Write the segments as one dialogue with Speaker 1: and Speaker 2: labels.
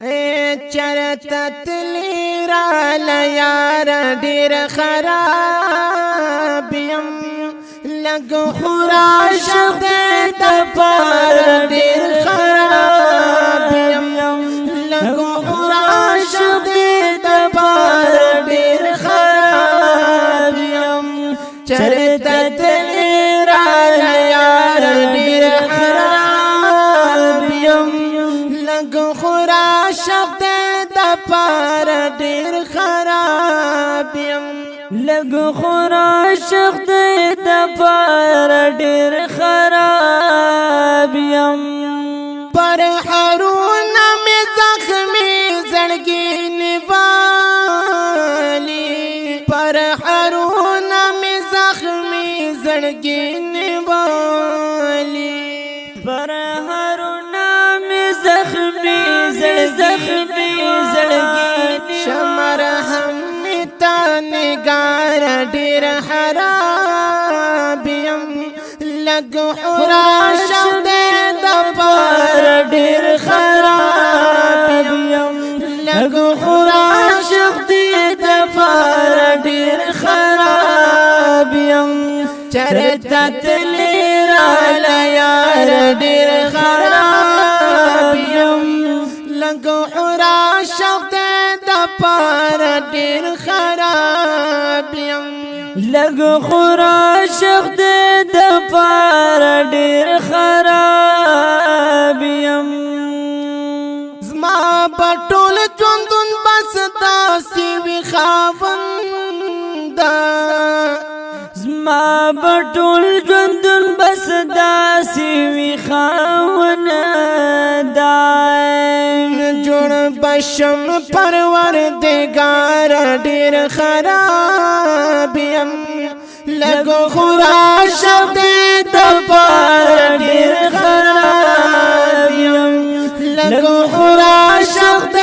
Speaker 1: چرته تلی را لیار ډیر خراب یم لګ خراش د پر ډیر خراب یم لګ خراش د پر ډیر خراب یم چرته تلی را لیار ډیر خراب یم لګ خراش د پر ډیر خراب یم
Speaker 2: لګ خراش د پر ډیر خراب یم
Speaker 1: پر حرونه می زخمی زړګي نیوالی پر حرونه می زخمی زړګي نیوالی
Speaker 2: پر حرونه می زخمی زړګي
Speaker 1: شمر هم تا نگار ډیر خراب یم لګ خراش د پر ډیر خراب یم لګ خراش د پر ډیر خراب یم چرته تلی را لیار ډیر خراب یم لګ خراش د پر ډیر خراب یم
Speaker 2: لګ خراش د پر ډیر خراب یم
Speaker 1: زما پټول ژوندون بس داسې وي خاونده
Speaker 2: زما پټول ژوندون بس داسې وي خاونده
Speaker 1: جوړ بشم پروردگار ډیر خراب یم لګ خراش د پر ډیر خراب یم لګ خراش د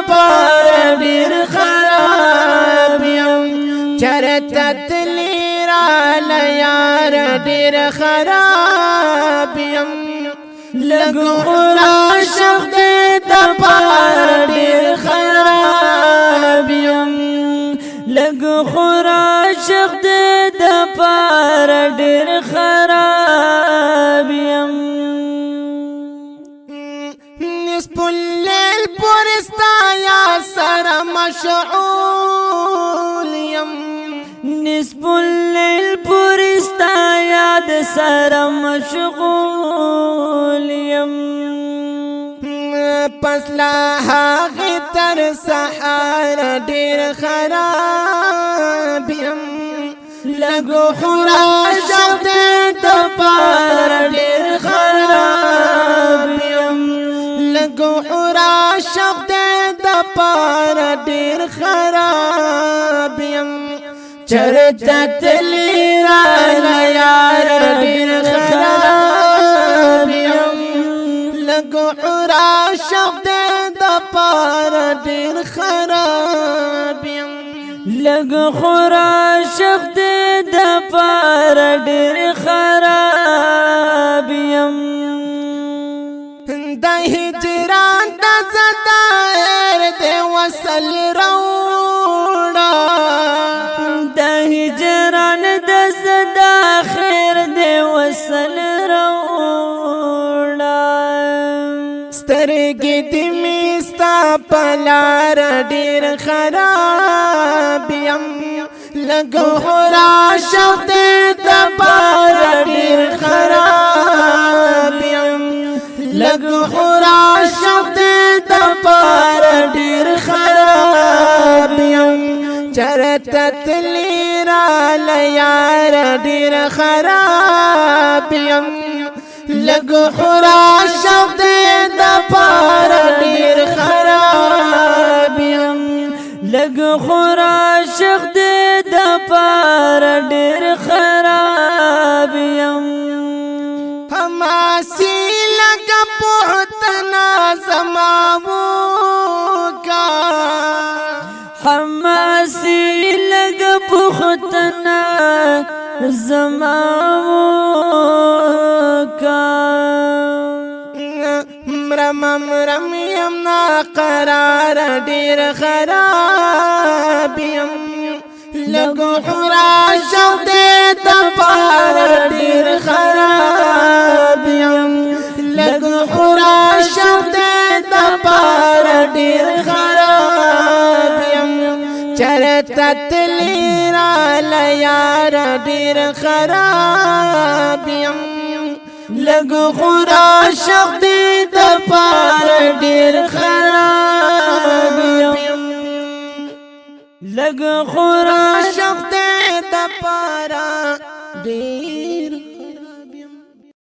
Speaker 1: پر ډیر خراب یم چرته تلی را لیار ډیر خراب یم لګ خراش د پر ډیر خراب یم
Speaker 2: لګ خراش د پر ډیر خراب یم
Speaker 1: نصف الليل پرستا یا سر مشغول یم
Speaker 2: نصف الليل پرستا یاد سر مشغول یم
Speaker 1: پس لا هغه تر سحر ډیر خراب یم لګ خراش د پر ډیر خراب یم لګ خراش د پر ډیر خراب یم چرته تلی را لیار ډیر خراب یم لګ خراش د پر ډیر خراب یم
Speaker 2: لګ خراش د پر ډیر خراب یم
Speaker 1: د هجران د زدایر د وصل روړا
Speaker 2: د هجران د زدا خیر د وصل روړا
Speaker 1: سترګې دې می ستا پلار ډیر خراب یم لګ خراش د پر ډیر خراب یم لګ خراش د پر ډیر خراب یم چرته تلی را لیار ډیر خراب یم لګ خراش د پر ډیر خراب یم
Speaker 2: لګ خراش د پر ډیر خراب یم
Speaker 1: هماسی لګ پوتنا زماو کا
Speaker 2: حماسی لګ پوتنا زماو کا
Speaker 1: مرم یم نا قرار ډیر خراب یم لګو خورا شوق دې د پار ډیر خراب یم لګو خورا شوق دې د پار ډیر خراب یم چرته تلی را لیار ډیر خراب یم لګو خورا شوق دې د پار ډیر خراب یم
Speaker 2: لګ خورا
Speaker 1: شوق دې د پار ډیر